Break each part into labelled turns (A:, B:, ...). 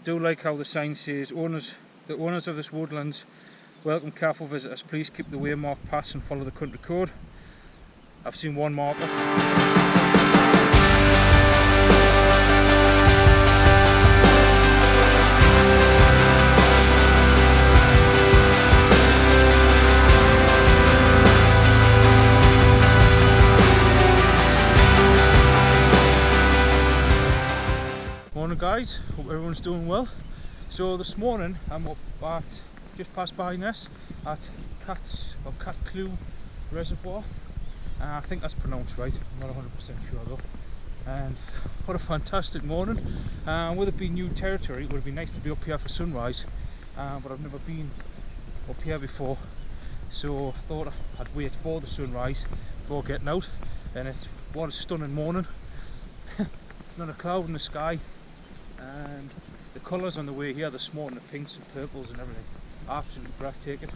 A: do like how the sign says, the owners of this woodlands welcome careful visitors. Please keep the waymarked paths and follow the country code. I've seen one marker. Morning guys, hope everyone's doing well. So this morning I'm up at just past Byness at Catcleugh Reservoir. I think that's pronounced right, I'm not 100% sure though. And what a fantastic morning. With it being new territory, it would be nice to be up here for sunrise, but I've never been up here before, so I thought I'd wait for the sunrise before getting out. And what a stunning morning. Not a cloud in the sky. And the colours on the way here this morning, the pinks and purples and everything, absolutely breathtaking.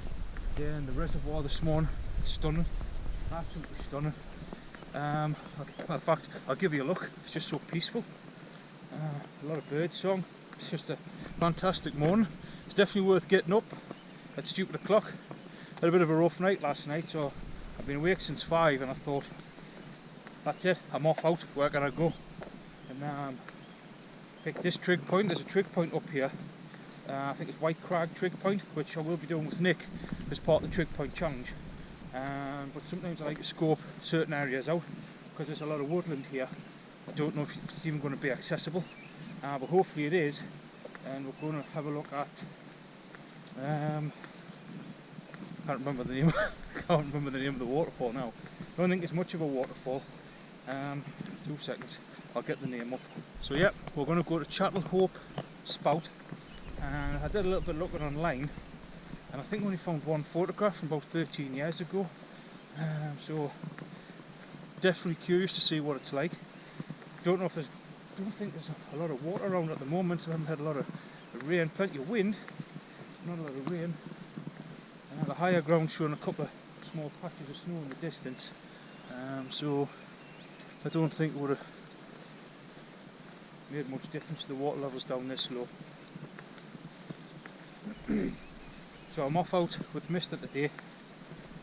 A: Yeah, and the reservoir this morning, stunning, absolutely stunning. In fact, I'll give you a look. It's just so peaceful. A lot of bird song. It's just a fantastic morning. It's definitely worth getting up at stupid o'clock. Had a bit of a rough night last night, so I've been awake since 5, and I thought, that's it, I'm off out. Where can I go? And pick this trig point. There's a trig point up here. I think it's White Crag Trig Point, which I will be doing with Nick as part of the Trig Point Challenge. But sometimes I like to scope certain areas out because there's a lot of woodland here. I don't know if it's even going to be accessible, but hopefully it is. And we're going to have a look at. Can't remember the name. Can't remember the name of the waterfall now. I don't think it's much of a waterfall. 2 seconds. I'll get the name up. So yeah, we're going to go to Chattlehope Spout, and I did a little bit looking online, and I think I only found one photograph from about 13 years ago. So definitely curious to see what it's like. Don't think there's a lot of water around at the moment. I haven't had a lot of rain, plenty of wind, not a lot of rain. The higher ground showing a couple of small patches of snow in the distance. So I don't think it would have made much difference to the water levels down this low. So I'm off out with Mister today.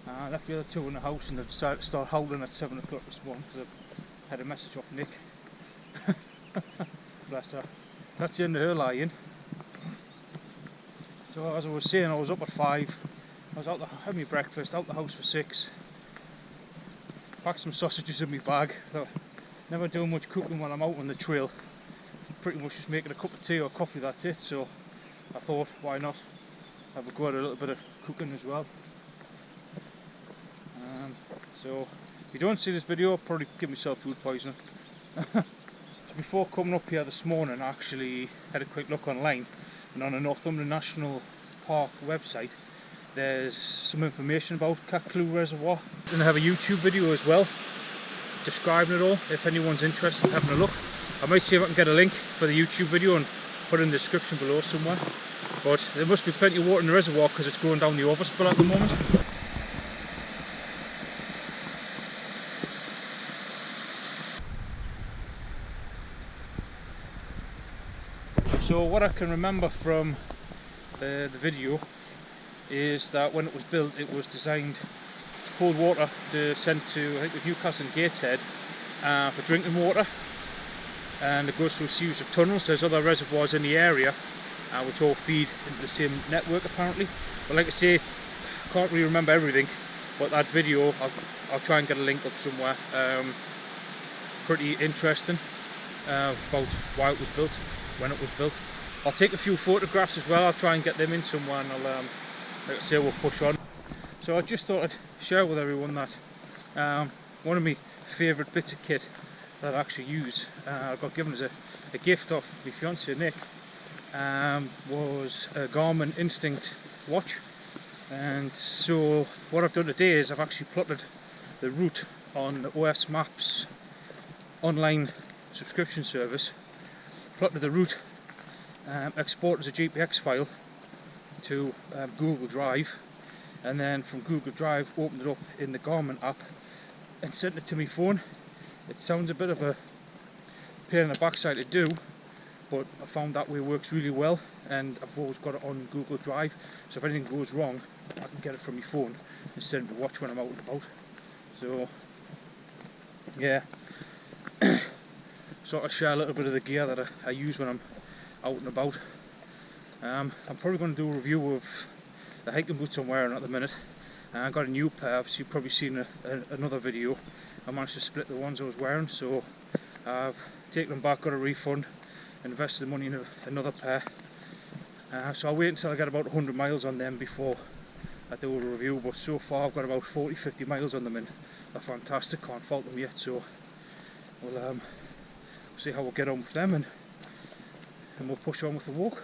A: I left the other two in the house and I decided to start howling at 7 o'clock this morning because I had a message off Nick. Bless her. That's the end of her lying. So as I was saying, I was up at 5. I was had my breakfast, out the house for 6. Packed some sausages in my bag. Never do much cooking when I'm out on the trail. Pretty much just making a cup of tea or coffee, that's it. So I thought, why not have a go at a little bit of cooking as well. So if you don't see this video, I'll probably give myself food poisoning. So before coming up here this morning, I actually had a quick look online, and on the Northumberland National Park website there's some information about Catcleugh Reservoir, and I have a YouTube video as well describing it all if anyone's interested in having a look. I might see if I can get a link for the YouTube video and put it in the description below somewhere. But there must be plenty of water in the reservoir because it's going down the overspill at the moment. So what I can remember from the video is that when it was built, it was designed to hold water to send to, I think it was Newcastle and Gateshead for drinking water. And it goes through a series of tunnels. There's other reservoirs in the area which all feed into the same network apparently. But like I say, I can't really remember everything, but that video I'll try and get a link up somewhere. Pretty interesting about why it was built, when it was built. I'll take a few photographs as well. I'll try and get them in somewhere, and I'll like I say, we'll push on. So I just thought I'd share with everyone that one of my favourite bits of kit that I actually use, I got given as a gift off my fiance Nick, was a Garmin Instinct watch. And so what I've done today is I've actually plotted the route on the OS Maps online subscription service, plotted the route, exported as a GPX file to Google Drive, and then from Google Drive opened it up in the Garmin app and sent it to my phone. It sounds a bit of a pain in the backside to do, but I found that way works really well, and I've always got it on Google Drive, so if anything goes wrong I can get it from my phone instead of the watch when I'm out and about. So yeah, sort of share a little bit of the gear that I use when I'm out and about. I'm probably going to do a review of the hiking boots I'm wearing at the minute. I got a new pair, so you've probably seen another video. I managed to split the ones I was wearing, so I've taken them back, got a refund, invested the money in another pair. So I'll wait until I get about 100 miles on them before I do a review, but so far I've got about 40-50 miles on them and they're fantastic, can't fault them yet, so we'll see how we'll get on with them and we'll push on with the walk.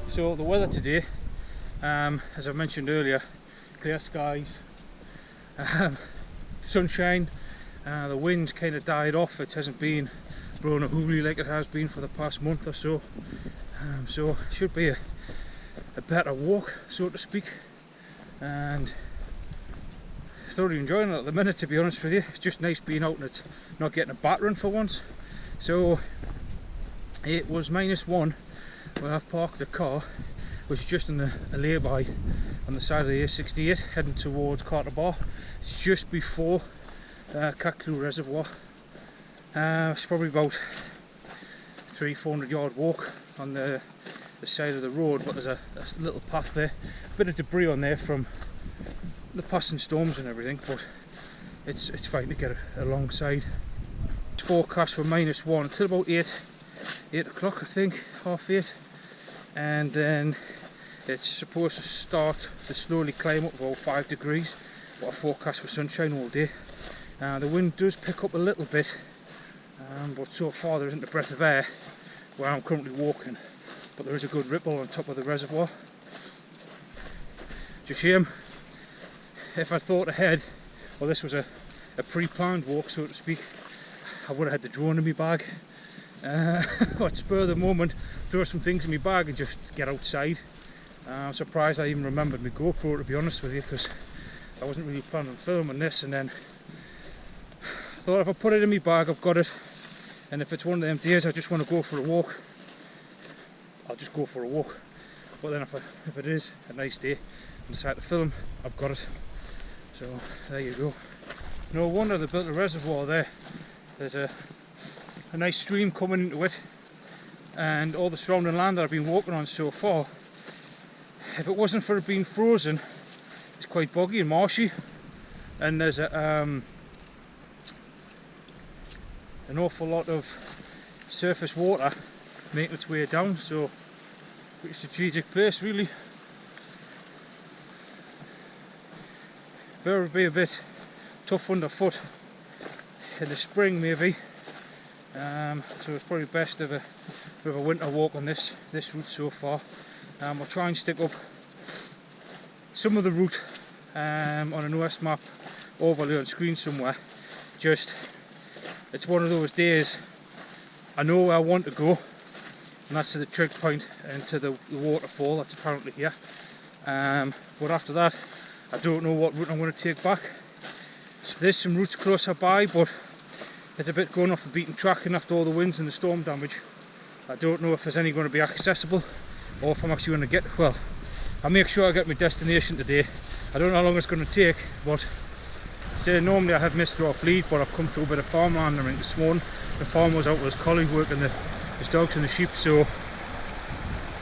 A: So the weather today, as I mentioned earlier, clear skies, sunshine, the wind's kind of died off. It hasn't been blowing a hoolie like it has been for the past month or so, so it should be a better walk, so to speak, and thoroughly enjoying it at the minute, to be honest with you. It's just nice being out and it's not getting a battering for once. So it was -1 where I've parked the car, which is just in a lay-by on the side of the A68 heading towards Catcleugh. It's just before Catcleugh Reservoir. It's probably about 300-400 yard walk on the side of the road, but there's a little path there, a bit of debris on there from the passing storms and everything, but it's fine to get alongside. It's forecast for -1 until about 8 o'clock, I think, 7:30, and then it's supposed to start to slowly climb up about 5 degrees, but a forecast for sunshine all day. The wind does pick up a little bit, but so far there isn't a breath of air where I'm currently walking, but there is a good ripple on top of the reservoir. Just shame if I thought ahead, well, this was a pre-planned walk, so to speak, I would have had the drone in my bag. But spur of the moment, throw some things in my bag and just get outside. I'm surprised I even remembered my GoPro, to be honest with you, because I wasn't really planning on filming this, and then I thought if I put it in my bag, I've got it, and if it's one of them days I just want to go for a walk, I'll just go for a walk. But then if it is a nice day and decide to film, I've got it. So there you go. No wonder they built a reservoir there. There's a nice stream coming into it, and all the surrounding land that I've been walking on so far, if it wasn't for it being frozen, it's quite boggy and marshy, and there's an awful lot of surface water making its way down, so pretty strategic place really. Better be a bit tough underfoot in the spring maybe, so it's probably best of a winter walk on this route so far. I'll try and stick up some of the route on an OS map overlay on screen somewhere. Just, it's one of those days I know where I want to go, and that's to the trig point and to the waterfall that's apparently here, but after that I don't know what route I'm going to take back. So there's some routes closer by, but it's a bit going off the beaten track, and after all the winds and the storm damage, I don't know if there's any going to be accessible or if I'm actually going to get, well, I'll make sure I get my destination today. I don't know how long it's going to take, but say normally I have missed off lead, but I've come through a bit of farmland. I mean, this morning the farmer was out with his collie working his dogs and the sheep, so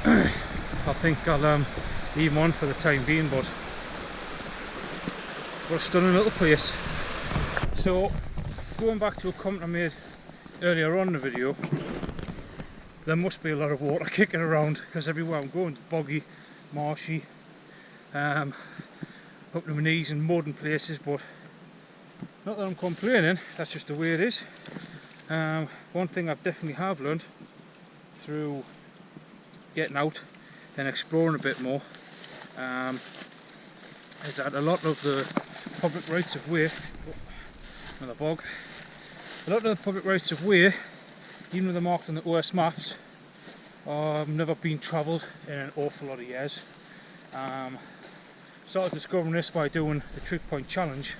A: I think I'll leave him on for the time being. But what a stunning little place. So going back to a comment I made earlier on in the video, there must be a lot of water kicking around, because everywhere I'm going is boggy, marshy, up to my knees in mud in places, but not that I'm complaining, that's just the way it is. One thing I've definitely have learned through getting out and exploring a bit more is that a lot of the public rights of way, another bog, a lot of the public rights of way, even though they're marked on the OS maps, have never been travelled in an awful lot of years. Started discovering this by doing the Trig Point challenge.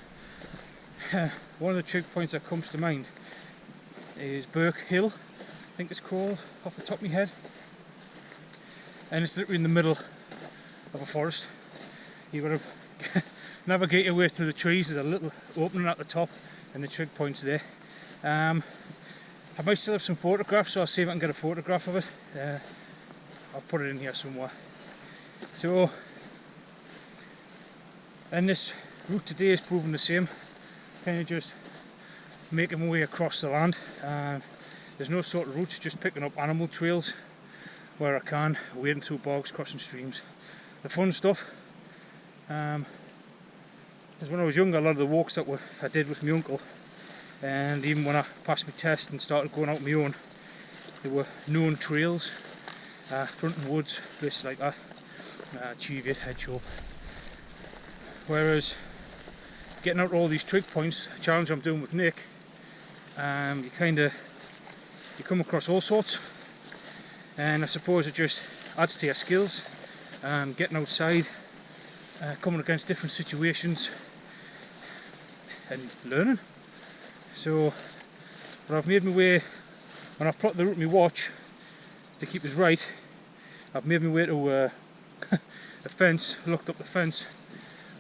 A: One of the trig points that comes to mind is Burke Hill, I think it's called, off the top of my head, and it's literally in the middle of a forest. You've got to navigate your way through the trees. There's a little opening at the top and the trig point's there. I might still have some photographs, so I'll see if I can get a photograph of it. I'll put it in here somewhere. So, and this route today is proving the same, kind of just making my way across the land. There's no sort of routes, just picking up animal trails where I can, wading through bogs, crossing streams. The fun stuff. Because when I was younger, a lot of the walks that I did with my uncle, and even when I passed my test and started going out on my own, there were known trails, Thornton Woods, places like that, Cheviot, Hedgehope. Whereas getting out all these trig points, the challenge I'm doing with Nick, you come across all sorts, and I suppose it just adds to your skills, getting outside, coming against different situations and learning. So when I've made my way, when I've plotted the route on my watch to keep us right, I've made my way to a fence, looked up the fence,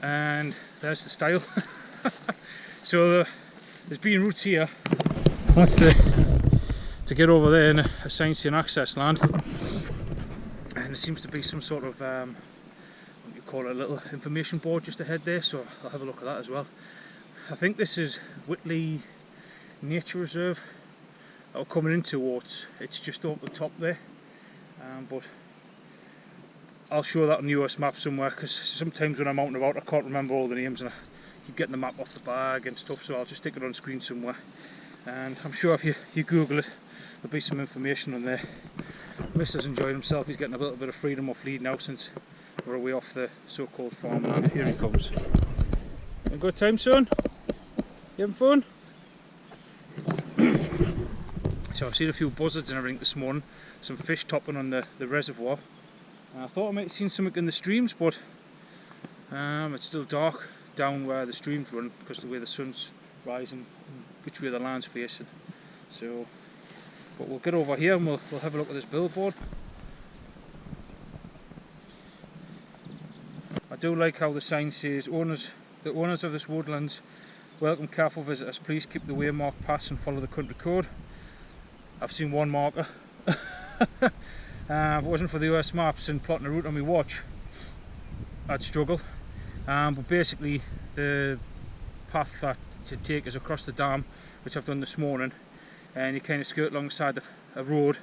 A: and there's the stile. So there's been routes here. That's to get over there in a sightseeing access land, and there seems to be some sort of what you call it, a little information board just ahead there, so I'll have a look at that as well. I think this is Whitley Nature Reserve that we're coming in towards. It's just up the top there, but I'll show that on the US map somewhere, because sometimes when I'm out and about I can't remember all the names and I keep getting the map off the bag and stuff, so I'll just stick it on screen somewhere, and I'm sure if you Google it there'll be some information on there. Mr.'s enjoying himself, he's getting a little bit of freedom off lead now since we're away off the so-called farmland. Here he comes. Have a good time, son? You having fun? So I've seen a few buzzards and everything this morning, some fish topping on the reservoir. I thought I might have seen something in the streams, but it's still dark down where the streams run because of the way the sun's rising and which way the land's facing. So, but we'll get over here and we'll have a look at this billboard. I do like how the sign says, the owners of this woodlands welcome careful visitors, please keep the waymarked paths and follow the country code. I've seen one marker. If it wasn't for the US maps and plotting a route on my watch, I'd struggle. But basically the path that to take is across the dam, which I've done this morning, and you kind of skirt alongside a road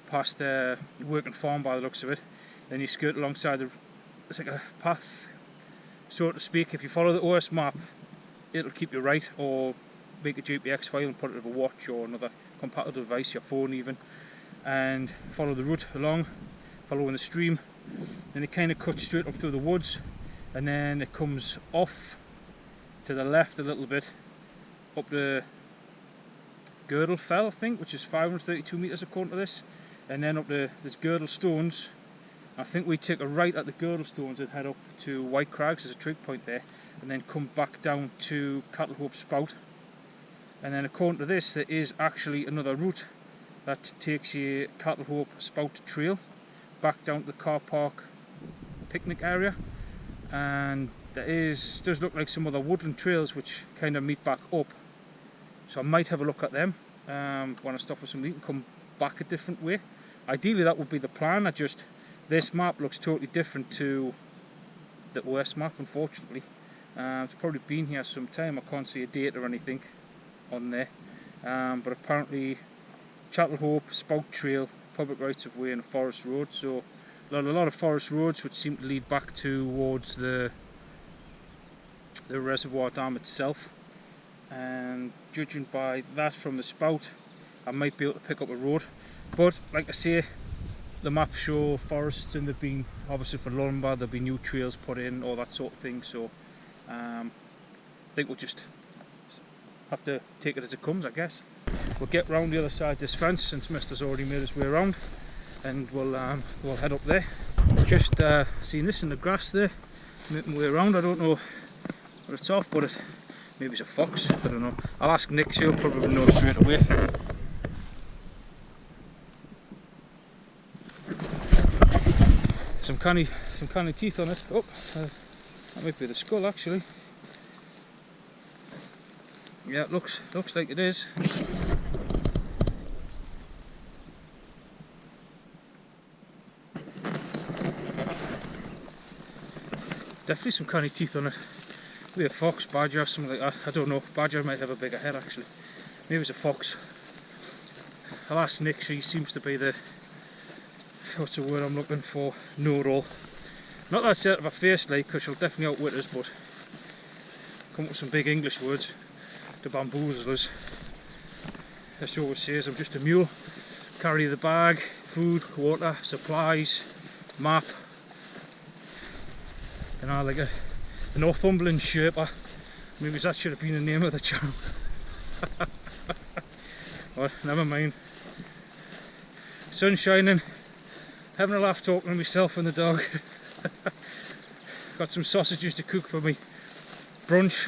A: past a working farm by the looks of it. Then you skirt alongside it's like a path, so to speak. If you follow the OS map, it'll keep you right, or make a GPS file and put it in a watch or another compatible device, your phone even, and follow the route along, following the stream. Then it kind of cuts straight up through the woods, and then it comes off to the left a little bit up the Girdle Fell, I think, which is 532 metres according to this, and then up to there's Girdle Stones. I think we take a right at the Girdle Stones and head up to White Crags, there's a trig point there, and then come back down to Chattlehope Spout. And then according to this, there is actually another route that takes you Chattlehope Spout Trail, back down to the car park picnic area, and does look like some other woodland trails which kind of meet back up, so I might have a look at them when I stop for something and come back a different way. Ideally that would be the plan. This map looks totally different to the OS map, unfortunately. It's probably been here some time. I can't see a date or anything on there, but apparently Chattlehope, Spout Trail, public rights of way and a forest road, so a lot of forest roads which seem to lead back towards the reservoir dam itself, and judging by that from the spout I might be able to pick up a road. But like I say, the maps show forests, and they've been, obviously for lumber, there'll be new trails put in, all that sort of thing, so I think we'll just have to take it as it comes, I guess. We'll get round the other side of this fence since Mister's already made his way around, and we'll head up there. Just seen this in the grass there, making my way around. I don't know what it's off, but maybe it's a fox, I don't know. I'll ask Nick, she'll probably know straight away. Some canny teeth on it. Oh, that might be the skull actually. Yeah, it looks like it is. Definitely some canny teeth on it. Maybe a fox, badger, something like that. I don't know. Badger might have a bigger head actually. Maybe it's a fox. I'll ask Nick. She seems to be the, what's the word I'm looking for, know-it-all. Not that set of a face like, because she'll definitely outwit us, but come up with some big English words to bamboozle us. As she always says, I'm just a mule. Carry the bag, food, water, supplies, map. You know, like a Northumberland Sherpa. Maybe that should have been the name of the channel. But never mind. Sun shining, having a laugh talking to myself and the dog. Got some sausages to cook for me brunch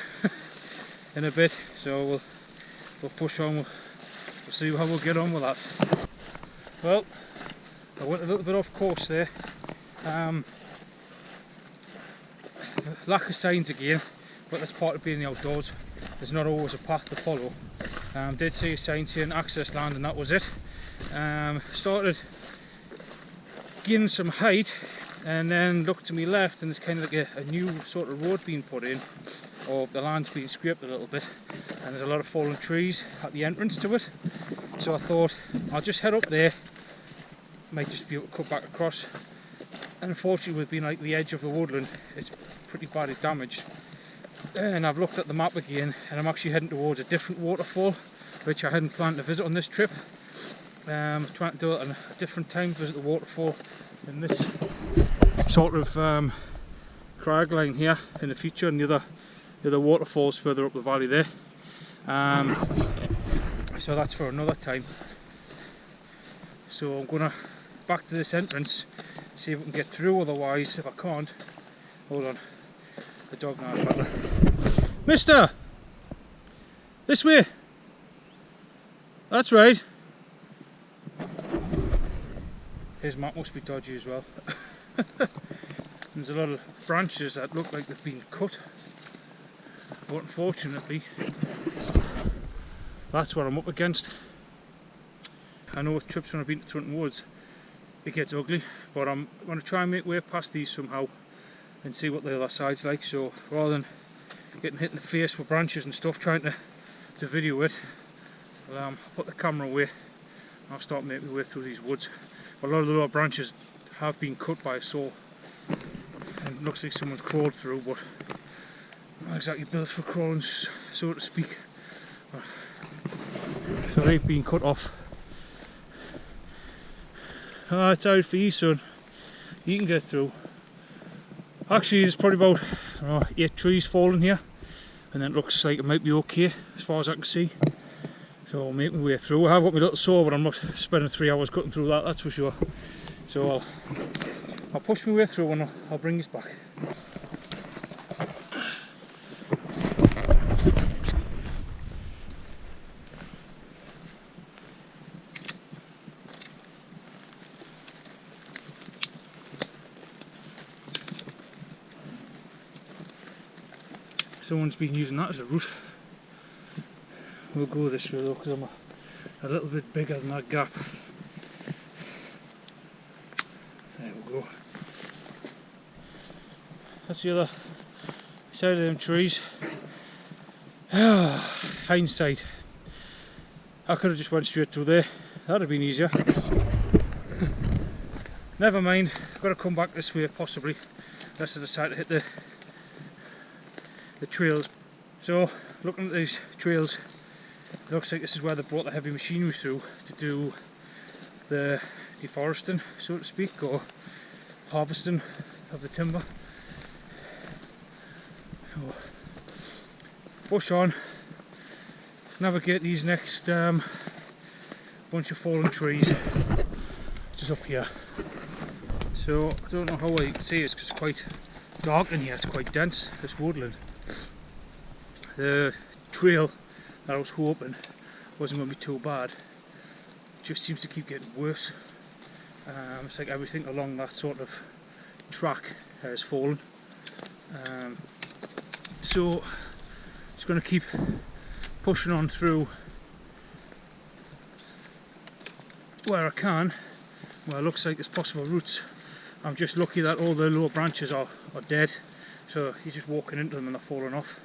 A: in a bit, so we'll push on. We'll see how we'll get on with that. Well, I went a little bit off course there. Lack of signs again, but that's part of being in the outdoors. There's not always a path to follow. Did see a sign saying access land, and that was it. Started gaining some height, and then looked to my left, and there's kind of like a new sort of road being put in, or the land's being scraped a little bit, and there's a lot of fallen trees at the entrance to it. So I thought I'll just head up there, might just be able to cut back across. And unfortunately, with being like the edge of the woodland, it's pretty badly damaged. And I've looked at the map again, and I'm actually heading towards a different waterfall, which I hadn't planned to visit on this trip. Trying to do it at a different time, visit the waterfall in this sort of crag line here in the future, and the other waterfalls further up the valley there. So that's for another time. So I'm gonna back to this entrance, see if we can get through. Otherwise, if I can't, hold on, the dog now. Mister, this way. That's right. His map must be dodgy as well. There's a lot of branches that look like they've been cut, but unfortunately that's what I'm up against. I know with trips when I've been to Thornton Woods it gets ugly, but I'm going to try and make way past these somehow and see what the other side's like. So rather than getting hit in the face with branches and stuff trying to video it, I'll put the camera away and I'll start making my way through these woods. But a lot of the lower branches have been cut by a saw, and it looks like someone's crawled through, but not exactly built for crawling, so to speak. So they've been cut off. Ah, it's out for you, son. You can get through. Actually, there's probably about 8 trees falling here, and then it looks like it might be okay as far as I can see. So I'll make my way through. I have got my little saw, but I'm not spending 3 hours cutting through that, that's for sure. So I'll push my way through and I'll bring this back. someone's been using that as a route. We'll go this way though, because I'm a little bit bigger than that gap. There we go. That's the other side of them trees. Hindsight. I could have just went straight through there. That'd have been easier. Never mind, I've got to come back this way possibly, unless I decide to hit the trails. So, looking at these trails, it looks like this is where they brought the heavy machinery through to do the deforesting, so to speak, or harvesting of the timber. So, push on, navigate these next bunch of fallen trees, just up here. So I don't know how well you can see it because it's quite dark in here, it's quite dense, this woodland. The trail that I was hoping wasn't going to be too bad, it just seems to keep getting worse. It's like everything along that sort of track has fallen. So just going to keep pushing on through where I can, where it looks like there's possible routes. I'm just lucky that all the lower branches are dead, so you're just walking into them and they're falling off.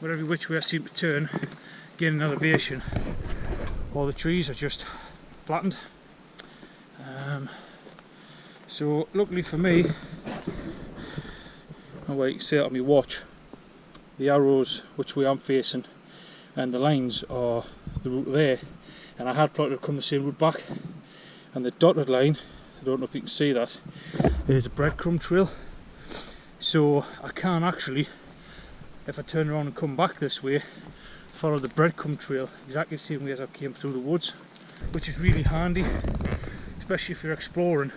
A: But every which way I seem to turn, gaining elevation, all the trees are just flattened. So luckily for me, well, you can see it on my watch, the arrows which way I'm facing and the lines are the route there, and I had plotted to come the same route back, and the dotted line, I don't know if you can see that, is a breadcrumb trail. So I can actually, if I turn around and come back this way, follow the breadcrumb trail exactly the same way as I came through the woods, which is really handy, especially if you're exploring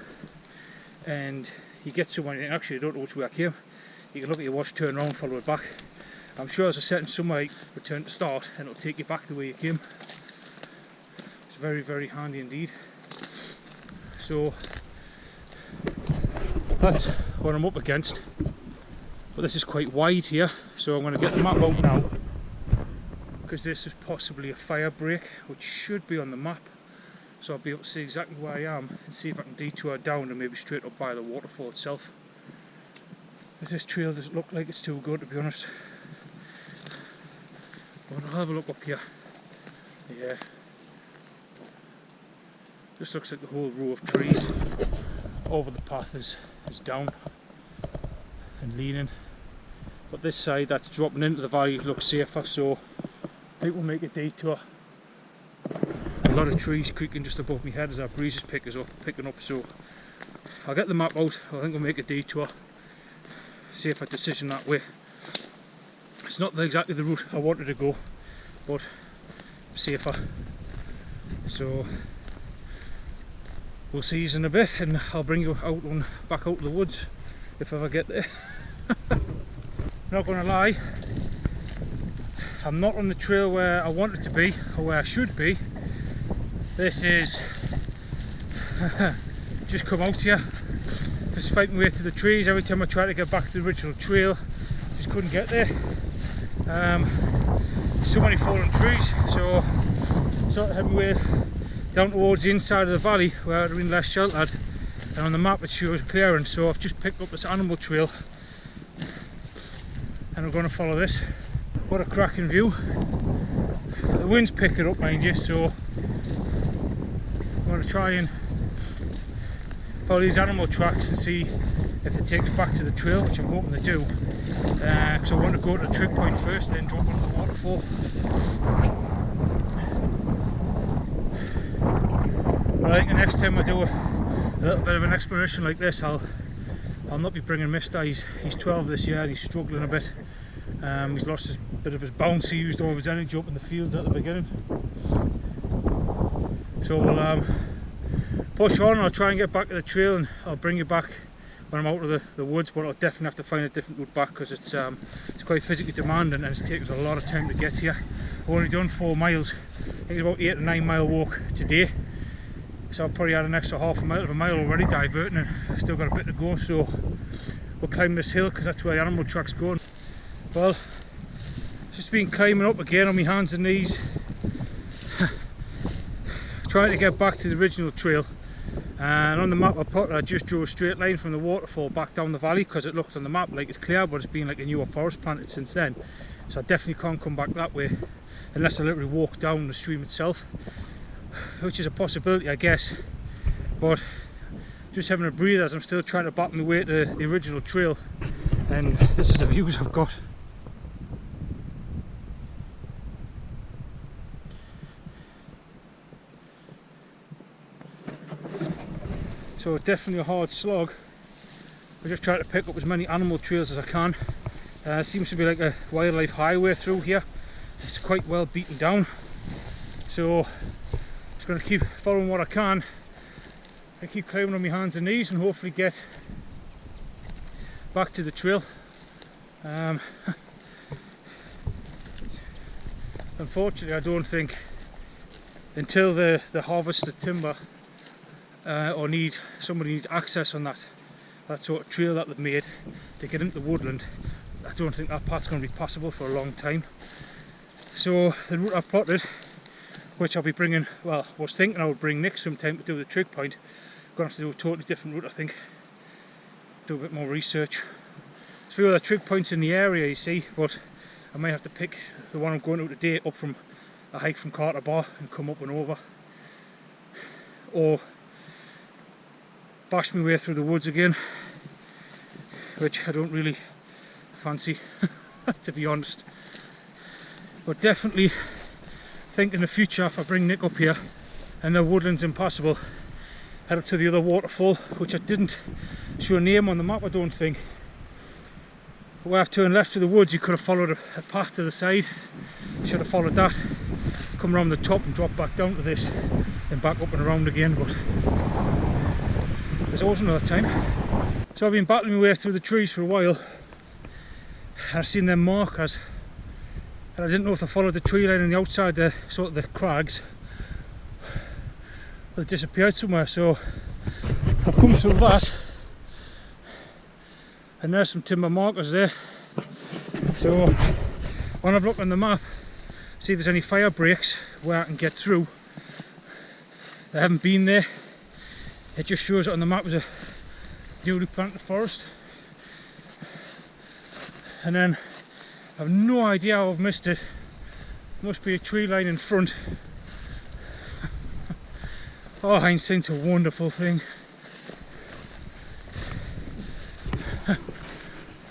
A: and you get somewhere and you actually don't know which way I came. You can look at your watch, turn around, follow it back. I'm sure there's a setting somewhere you return to start and it'll take you back the way you came. It's very, very handy indeed. So that's what I'm up against, but this is quite wide here, so I'm going to get the map out now, because this is possibly a fire break which should be on the map, so I'll be able to see exactly where I am and see if I can detour down and maybe straight up by the waterfall itself. This trail doesn't look like it's too good, to be honest, but I'll have a look up here. Yeah, just looks like the whole row of trees over the path is down and leaning, but this side that's dropping into the valley looks safer, so I think we'll make a detour. A lot of trees creaking just above my head as our breeze is picking up, so I'll get the map out. I think we'll make a detour, see if I decision that way. It's not exactly the route I wanted to go, but safer, so we'll see you in a bit, and I'll bring you out and back out of the woods if I ever get there. Not gonna lie, I'm not on the trail where I wanted to be or where I should be. This is just come out here, just fighting my way through the trees. Every time I try to get back to the original trail, just couldn't get there. So many fallen trees, so sort of heading way down towards the inside of the valley where I'd been less sheltered, and on the map it shows clearing, so I've just picked up this animal trail and I'm going to follow this. What a cracking view. The wind's picking up, mind you, so I'm going to try and follow these animal tracks and see if they take us back to the trail, which I'm hoping they do, because I want to go to the trig point first, then drop onto the waterfall. But I think the next time I do a little bit of an exploration like this, I'll not be bringing Mister. He's 12 this year, he's struggling a bit. He's lost a bit of his bounce he used over his energy up in the fields at the beginning. So we'll push on. I'll try and get back to the trail, and I'll bring you back when I'm out of the woods, but I'll definitely have to find a different route back because it's quite physically demanding and it's taken us a lot of time to get here. I've only done 4 miles. I think it's about 8 to 9 mile walk today, so I've probably had an extra half a mile of a mile already diverting, and I've still got a bit to go, so we'll climb this hill because that's where the animal track's going. Well, just been climbing up again on my hands and knees, trying to get back to the original trail. And on the map I put, I just drew a straight line from the waterfall back down the valley because it looked on the map like it's clear, but it's been like a newer forest planted since then. So I definitely can't come back that way unless I literally walk down the stream itself, which is a possibility, I guess. But just having a breather as I'm still trying to back my way to the original trail, and this is the views I've got. So definitely a hard slog. We're just trying to pick up as many animal trails as I can. Seems to be like a wildlife highway through here. It's quite well beaten down. So just going to keep following what I can. I keep climbing on my hands and knees and hopefully get back to the trail. Unfortunately, I don't think until the harvested timber or somebody needs access on that sort of trail that they've made to get into the woodland, I don't think that path's going to be passable for a long time. So the route I've plotted, which I'll be bringing, well, I was thinking I would bring Nick sometime to do the trig point. I'm going to have to do a totally different route, I think. Do a bit more research. There's a few other trig points in the area, you see, but I might have to pick the one I'm going to today up from a hike from Carter Bar and come up and over, or bash my way through the woods again, which I don't really fancy to be honest. But definitely think in the future, if I bring Nick up here and the woodland's impassable, head up to the other waterfall, which I didn't show a name on the map, I don't think. But where I've turned left to the woods, you could have followed a path to the side. Should have followed that, come around the top and drop back down to this, then back up and around again, but there's always another time. So I've been battling my way through the trees for a while, and I've seen them markers, and I didn't know if I followed the tree line on the outside, the sort of the crags, or they disappeared somewhere. So I've come through that, and there's some timber markers there. So when I've looked on the map, see if there's any fire breaks where I can get through. They haven't been there. It just shows it on the map as a newly planted forest. And then I have no idea how I've missed it. There must be a tree line in front. Oh, hindsight's a wonderful thing.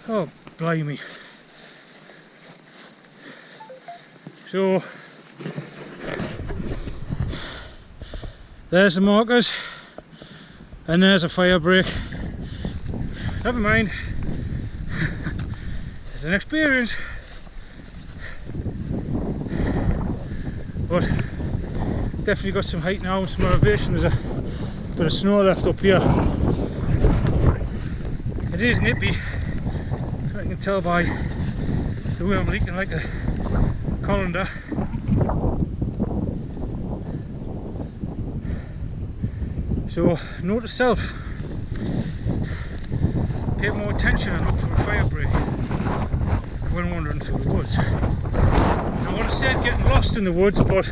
A: Oh, blimey. So there's the markers, and there's a fire break. Never mind, it's an experience, but definitely got some height now and some elevation. There's a bit of snow left up here. It is nippy, I can tell by the way I'm leaking like a colander. So note to self, pay more attention and look for a fire break when wandering through the woods. I would have said getting lost in the woods, but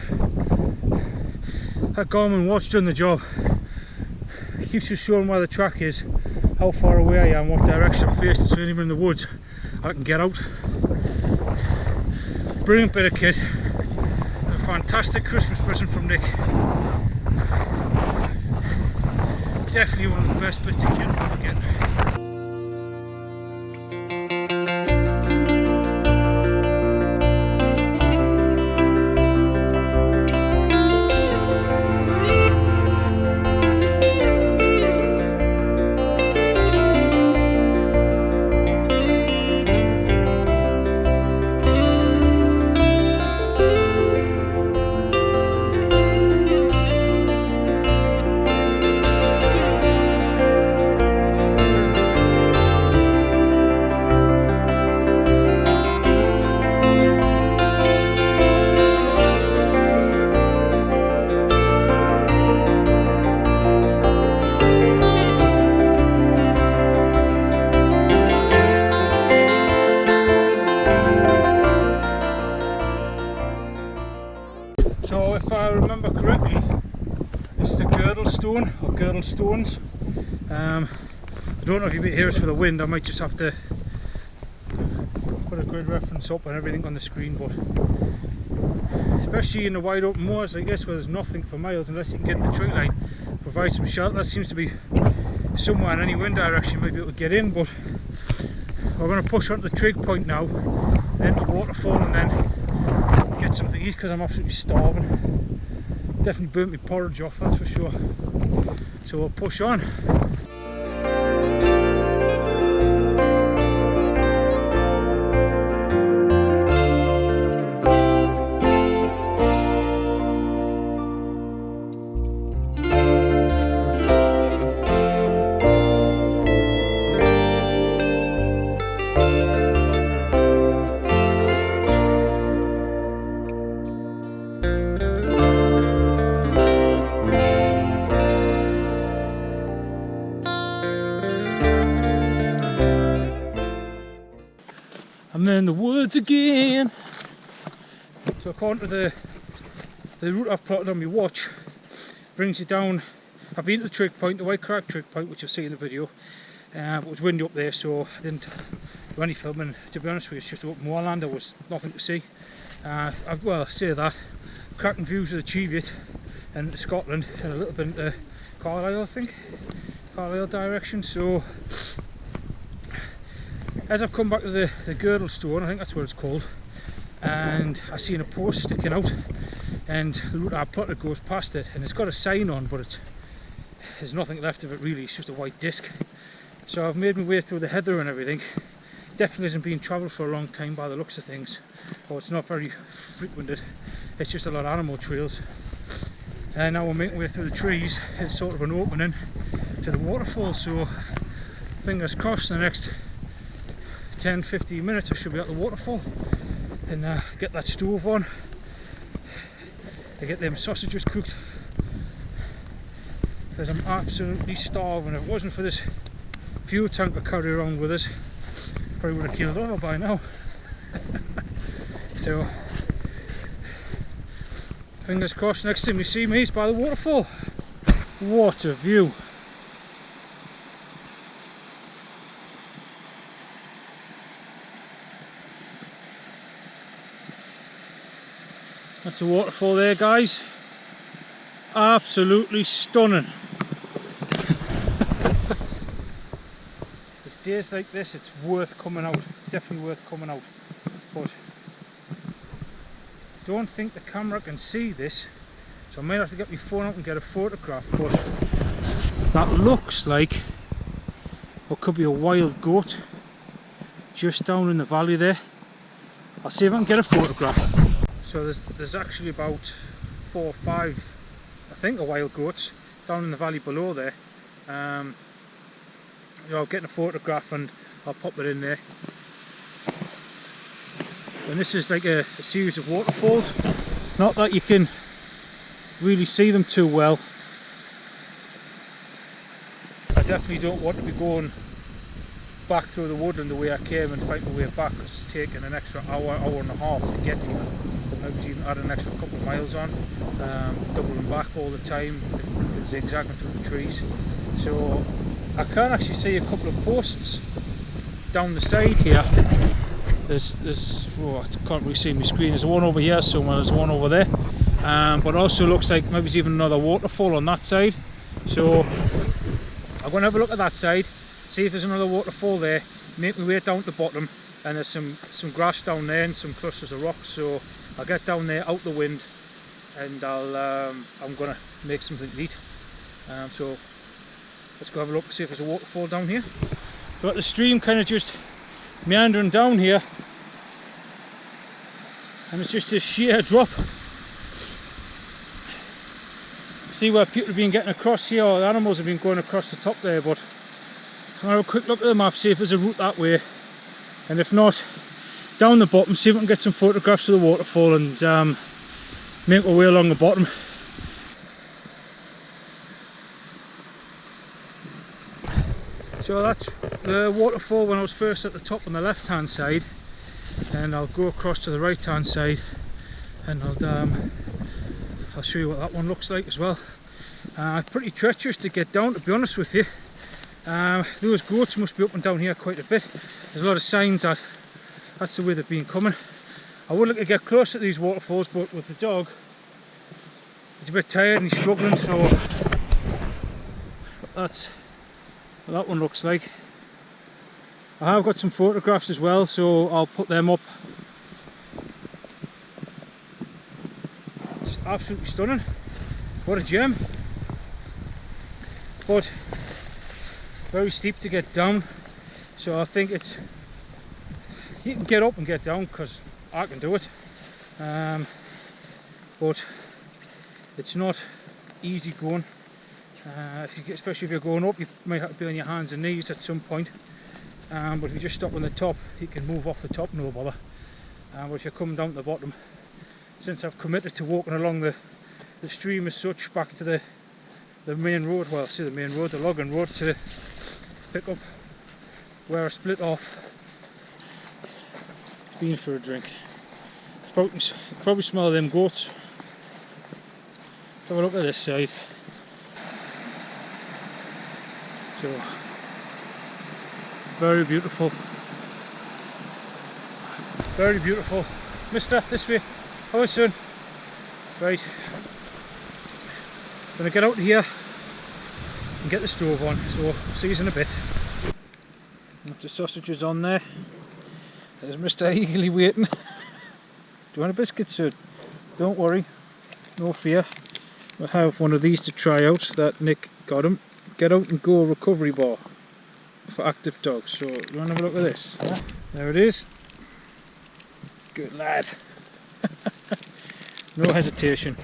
A: that Garmin watch done the job. It keeps you showing where the track is, how far away I am, what direction I'm facing, so anywhere in the woods I can get out. Brilliant bit of kit. A fantastic Christmas present from Nick. Definitely one of the best bits of kit I'll ever get. So if I remember correctly, it's the Girdle Stone or Girdle Stones. I don't know if you can hear us for the wind. I might just have to put a grid reference up and everything on the screen, but especially in the wide open moors like this where there's nothing for miles unless you can get in the tree line, provide some shelter. That seems to be somewhere in any wind direction you might be able to get in, but we're going to push onto the trig point now, then the waterfall, and then get something to eat because I'm absolutely starving. Definitely burnt my porridge off, that's for sure. So we'll push on. I'm in the woods again. So according to the route I've plotted on my watch, brings you down. I've been to the trig point, the White Crag Trig Point, which you'll see in the video, but it was windy up there, so I didn't do any filming. To be honest with you, it's just open moorland. There was nothing to see. Well, I say that, cracking views of the Cheviot and into Scotland, and a little bit into Carlisle, I think, Carlisle direction. So as I've come back to the Girdle Stone, I think that's what it's called, and I seen a post sticking out, and the route I plotted goes past it, and it's got a sign on, but there's nothing left of it really. It's just a white disc. So I've made my way through the heather and everything. Definitely isn't being travelled for a long time by the looks of things, or it's not very frequented. It's just a lot of animal trails. And now we're making our way through the trees. It's sort of an opening to the waterfall, so fingers crossed the next 10-15 minutes I should be at the waterfall and get that stove on and get them sausages cooked, because I'm absolutely starving. If it wasn't for this fuel tank I carry around with us, probably would have keeled over by now. So fingers crossed next time you see me is by the waterfall. What a view! That's a waterfall there, guys. Absolutely stunning. It's days like this, it's worth coming out. Definitely worth coming out. But don't think the camera can see this, so I might have to get my phone out and get a photograph. But that looks like what could be a wild goat just down in the valley there. I'll see if I can get a photograph. So there's actually about 4 or 5, I think, wild goats down in the valley below there. I'll get a photograph and I'll pop it in there. And this is like a series of waterfalls. Not that you can really see them too well. I definitely don't want to be going back through the woodland the way I came and fight my way back, because it's taken an extra hour and a half to get here. Maybe even add an extra couple of miles on, doubling back all the time, zigzagging through the trees. So I can actually see a couple of posts down the side here. There's oh, I can't really see my screen. There's one over here somewhere, there's one over there, but also looks like maybe there's even another waterfall on that side. So I'm going to have a look at that side, see if there's another waterfall there, make my way down to the bottom, and there's some grass down there and some clusters of rocks. So I'll get down there out the wind, and I'm going to make something to eat. So let's go have a look and see if there's a waterfall down here. So at the stream kind of just meandering down here, and it's just a sheer drop. See where people have been getting across here, or the animals have been going across the top there, but I'll have a quick look at the map, see if there's a route that way, and if not, down the bottom, see if we can get some photographs of the waterfall and make our way along the bottom. So that's the waterfall when I was first at the top on the left hand side, and I'll go across to the right hand side and I'll show you what that one looks like as well. Pretty treacherous to get down, to be honest with you. Those goats must be up and down here quite a bit. There's a lot of signs that that's the way they've been coming. I would like to get closer to these waterfalls, but with the dog, he's a bit tired and he's struggling, so that's what that one looks like. I have got some photographs as well, so I'll put them up. Just absolutely stunning. What a gem. But very steep to get down, so I think it's, you can get up and get down because I can do it, but it's not easy going. Especially if you're going up, you might have to be on your hands and knees at some point, but if you just stop on the top, you can move off the top, no bother. But if you're coming down to the bottom, since I've committed to walking along the stream as such back to the main road, well, I say the main road, the logging road, to pick up where I split off, been for a drink. You can probably smell them goats. Let's have a look at this side. So, very beautiful. Very beautiful. Mister, this way. How are soon? Right. I'm going to get out of here and get the stove on, so see you in a bit. Lots of sausages on there. There's Mr. eagerly waiting. Do you want a biscuit, sir? Don't worry, no fear. We'll have one of these to try out that Nick got him. Get out and go recovery bar for active dogs. So you want to have a look at this? Yeah. There it is. Good lad. No hesitation.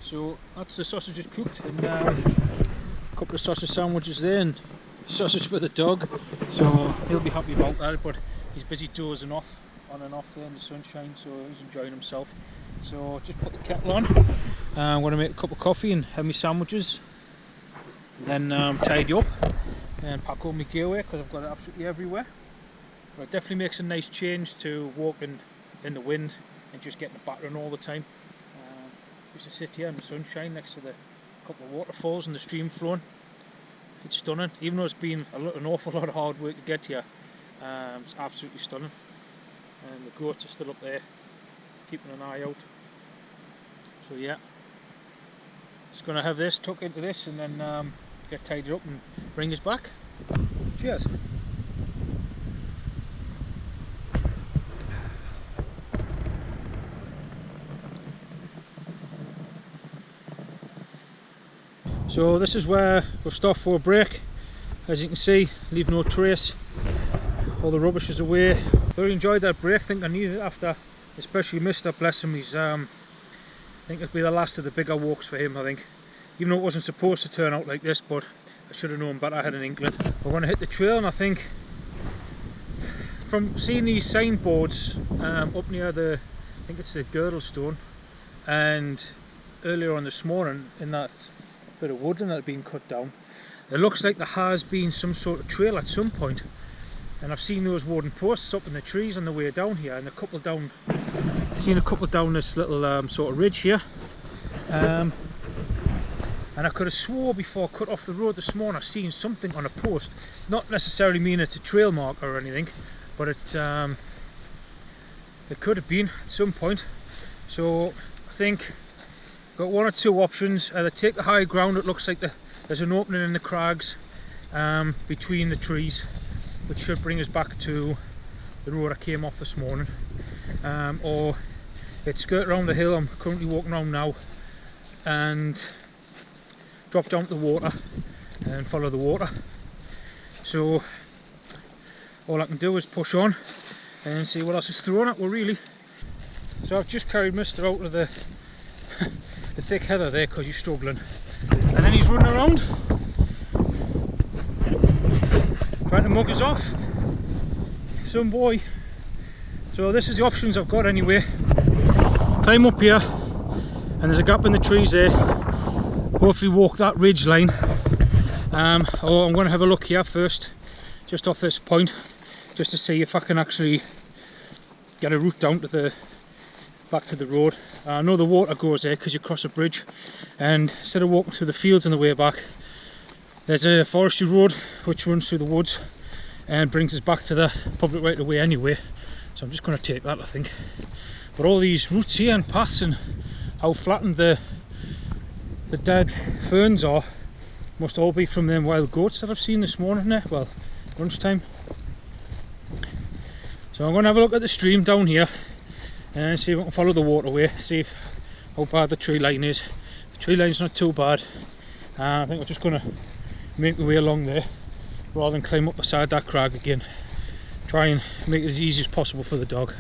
A: So that's the sausages cooked, and a couple of sausage sandwiches there, and sausage for the dog, so he'll be happy about that, but he's busy dozing off, on and off there in the sunshine, so he's enjoying himself. So just put the kettle on. I'm going to make a cup of coffee and have my sandwiches, and then tidy up and pack all my gear away because I've got it absolutely everywhere. But it definitely makes a nice change to walking in the wind and just getting the battering all the time. Just to sit here in the sunshine next to the couple of waterfalls and the stream flowing. It's stunning, even though it's been an awful lot of hard work to get here. It's absolutely stunning, and the goats are still up there keeping an eye out. So yeah, just going to have this, tuck into this, and then get tidied up and bring us back. Cheers. So this is where we've stopped for a break. As you can see, leave no trace. All the rubbish is away. Thoroughly enjoyed that break. I think I needed it after, especially Mr. Bless him. He's, I think it'll be the last of the bigger walks for him, I think. Even though it wasn't supposed to turn out like this, but I should have known better. I had an inkling. We're going to hit the trail, and I think from seeing these signboards up near I think it's the Girdle Stone, and earlier on this morning in that bit of woodland that had been cut down, it looks like there has been some sort of trail at some point, and I've seen those wooden posts up in the trees on the way down here, and a couple down, I've seen a couple down this little sort of ridge here, and I could have swore before I cut off the road this morning I've seen something on a post, not necessarily mean it's a trail marker or anything, but it could have been at some point. So I think got one or two options. Either take the high ground, it looks like there's an opening in the crags between the trees, which should bring us back to the road I came off this morning, or it's skirt around the hill I'm currently walking around now and drop down to the water and follow the water. So all I can do is push on and see what else is thrown at. Well, really. So I've just carried Mister out of the thick heather there because he's struggling, and then he's running around trying to mug us off. Some boy. So this is the options I've got anyway. Climb up here, and there's a gap in the trees there. Hopefully walk that ridge line. Or I'm going to have a look here first, just off this point, just to see if I can actually get a route down to the back to the road. I know the water goes there because you cross a bridge, and instead of walking through the fields on the way back, there's a forestry road which runs through the woods and brings us back to the public right of way anyway. So I'm just going to take that, I think. But all these routes here and paths and how flattened the dead ferns are must all be from them wild goats that I've seen this morning there, well, lunchtime. So I'm going to have a look at the stream down here and see if I can follow the waterway, see how bad the tree line is. The tree line's not too bad. I think I'm just going to make my way along there rather than climb up beside that crag again. Try and make it as easy as possible for the dog.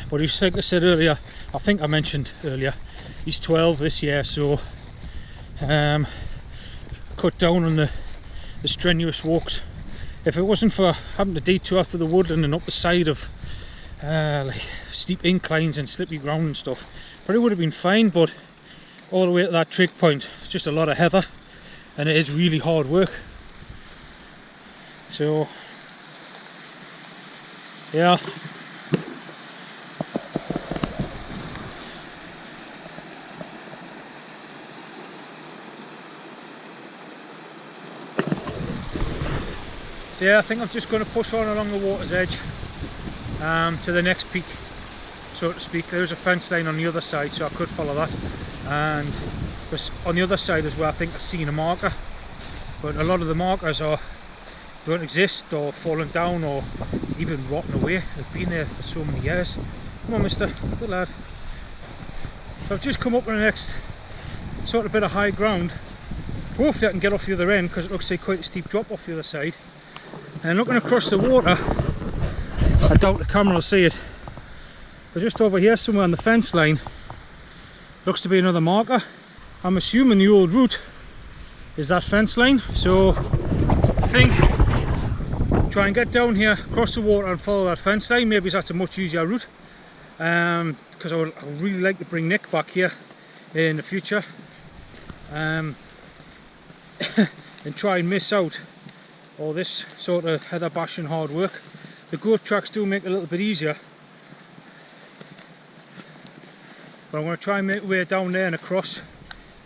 A: But he's, like I said earlier, I think I mentioned earlier, he's 12 this year, so cut down on the strenuous walks. If it wasn't for having to detour through the woodland and up the side of like steep inclines and slippy ground and stuff, probably would have been fine, but all the way to that trig point, it's just a lot of heather and it is really hard work. So yeah. So yeah, I think I'm just going to push on along the water's edge to the next peak, so to speak. There's a fence line on the other side, so I could follow that, and on the other side as well I think I've seen a marker, but a lot of the markers don't exist or fallen down or even rotten away. They've been there for so many years. Come on, mister, good lad. So I've just come up on the next sort of bit of high ground. Hopefully I can get off the other end because it looks like quite a steep drop off the other side. And looking across the water, I doubt the camera will see it, but just over here somewhere on the fence line looks to be another marker. I'm assuming the old route is that fence line, so I think try and get down here, cross the water and follow that fence line. Maybe that's a much easier route, because I would really like to bring Nick back here in the future and try and miss out all this sort of heather bashing hard work. The goat tracks do make it a little bit easier, but I'm going to try and make my way down there and across,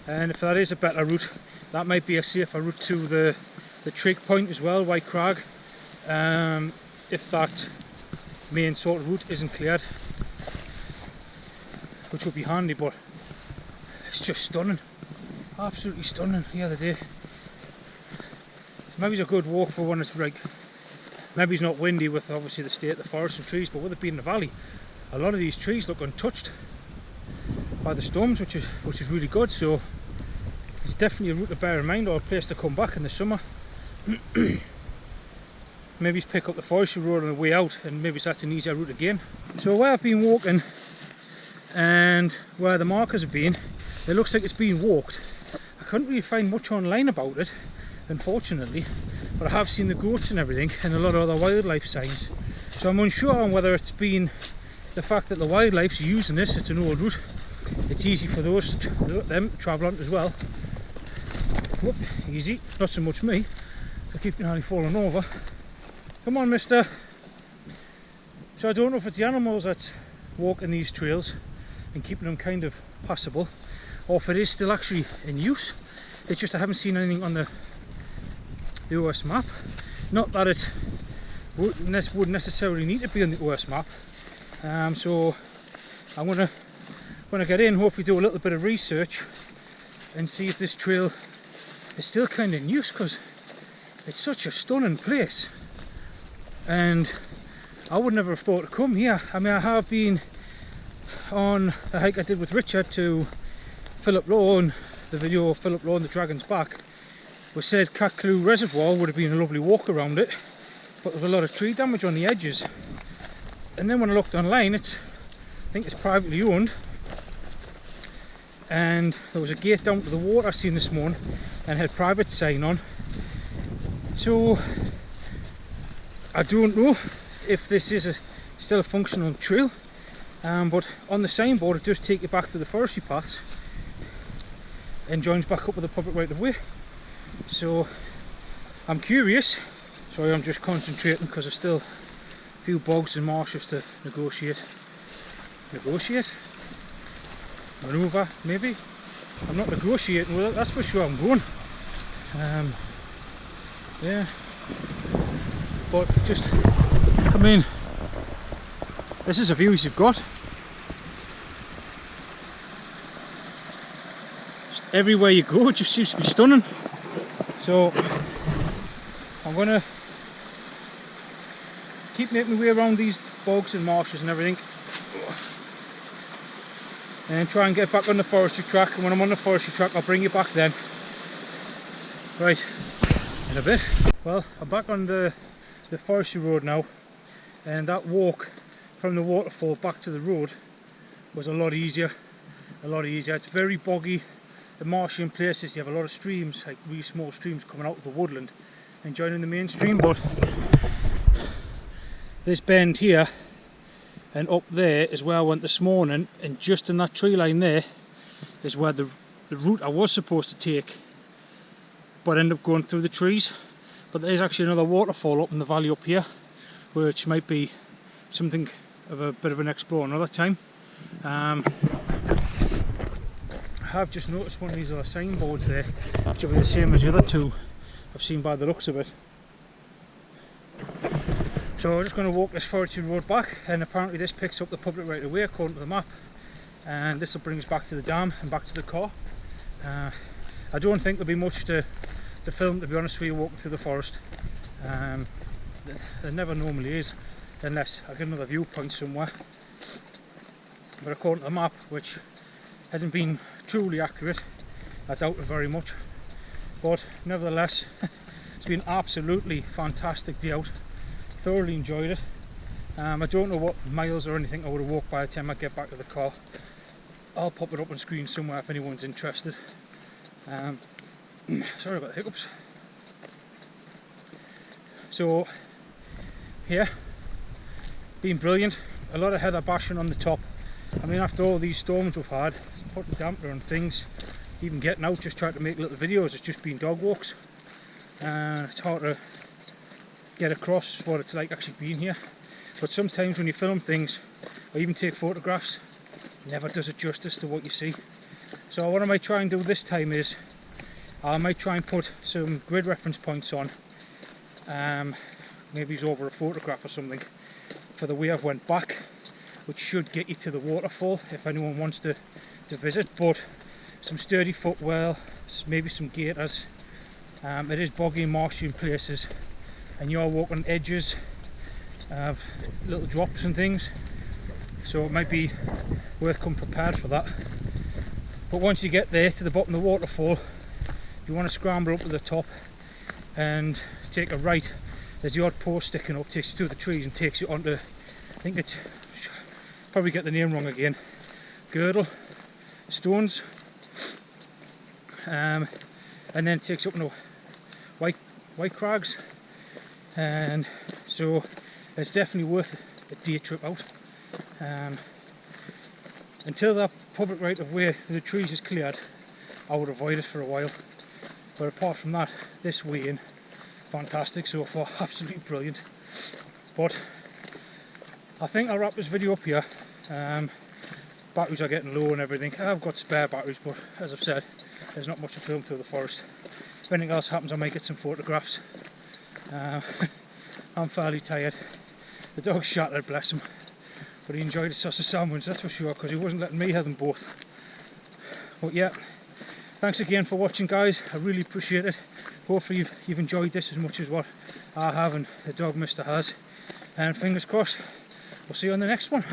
A: and if that is a better route, that might be a safer route to the trig point as well, White Crag, if that main sort of route isn't cleared, which would be handy. But it's just stunning, absolutely stunning the other day. Maybe it's a good walk for when it's like, maybe it's not windy with obviously the state of the forest and trees, but with it being in the valley, a lot of these trees look untouched by the storms, which is really good. So it's definitely a route to bear in mind, or a place to come back in the summer. Maybe pick up the forestry road on the way out, and maybe that's an easier route again. So where I've been walking and where the markers have been, it looks like it's been walked. I couldn't really find much online about it, unfortunately, but I have seen the goats and everything and a lot of other wildlife signs. So I'm unsure on whether it's been the fact that the wildlife's using this, it's an old route, it's easy for those them to travel on as well. Whoop, easy, not so much me, I keep nearly falling over. Come on, mister. So I don't know if it's the animals that's walking these trails and keeping them kind of passable, or if it is still actually in use. It's just I haven't seen anything on the OS map. Not that it would necessarily need to be on the OS map. So I'm gonna get in, hopefully do a little bit of research and see if this trail is still kind of in use, because it's such a stunning place, and I would never have thought to come here. I mean, I have been on a hike I did with Richard to Philip Lowe, and the video of Philip Law and the Dragon's Back, we said Catcleugh Reservoir would have been a lovely walk around it, but there's a lot of tree damage on the edges. And then when I looked online, I think it's privately owned, and there was a gate down to the water I seen this morning and had private sign on. So I don't know if this is still a functional trail, but on the signboard it does take you back to the forestry paths and joins back up with the public right of way. So I'm curious. Sorry, I'm just concentrating because there's still a few bogs and marshes to negotiate. Manoeuvre, maybe? I'm not negotiating with it, that's for sure. I'm going. Yeah. But just, I mean, this is a view you've got. Just everywhere you go, it just seems to be stunning. So I'm gonna keep making my way around these bogs and marshes and everything, and try and get back on the forestry track. And when I'm on the forestry track, I'll bring you back then. Right, in a bit. Well, I'm back on the forestry road now, and that walk from the waterfall back to the road was a lot easier. It's very boggy and marshy in places. You have a lot of streams, like really small streams coming out of the woodland and joining the main stream. But this bend here and up there is where I went this morning, and just in that tree line there is where the route I was supposed to take, but ended up going through the trees. But there's actually another waterfall up in the valley up here, which might be something of a bit of an explore another time. I have just noticed one of these other signboards there, which will be the same as the other two I've seen by the looks of it. So we're just going to walk this forestry road back, and apparently this picks up the public right of way according to the map, and this will bring us back to the dam and back to the car. I don't think there'll be much to film, to be honest with you, walking through the forest. There never normally is, unless I get another viewpoint somewhere. But according to the map, which hasn't been truly accurate, I doubt it very much. But nevertheless, it's been an absolutely fantastic day out. Thoroughly enjoyed it. I don't know what miles or anything I would have walked by the time I get back to the car. I'll pop it up on screen somewhere if anyone's interested. Sorry about the hiccups. So yeah, been brilliant. A lot of heather bashing on the top. I mean, after all these storms we've had, it's put the damper on things. Even getting out, just trying to make little videos, it's just been dog walks, and it's hard to get across what it's like actually being here. But sometimes when you film things or even take photographs, it never does it justice to what you see. So what I might try and do this time is I might try and put some grid reference points on, maybe it's over a photograph or something, for the way I've went back, which should get you to the waterfall if anyone wants to visit. But some sturdy footwell, maybe some gaiters. It is boggy and marshy in places, and you are walking edges of little drops and things, so it might be worth coming prepared for that. But once you get there to the bottom of the waterfall, you want to scramble up to the top and take a right. There's the odd post sticking up, takes you through the trees and takes you onto, I think it's, probably get the name wrong again, Girdle Stones, and then it takes you up into White Crags, and so it's definitely worth a day trip out. Until that public right of way through the trees is cleared, I would avoid it for a while. But apart from that, this way in, fantastic so far, absolutely brilliant. But I think I'll wrap this video up here. Batteries are getting low and everything. I've got spare batteries, but as I've said, there's not much to film through the forest. If anything else happens, I might get some photographs. I'm fairly tired. The dog's shattered, bless him. But he enjoyed his sausage sandwich, that's for sure, because he wasn't letting me have them both. But yeah, thanks again for watching, guys. I really appreciate it. Hopefully you've enjoyed this as much as what I have and the dog mister has. And fingers crossed, we'll see you on the next one.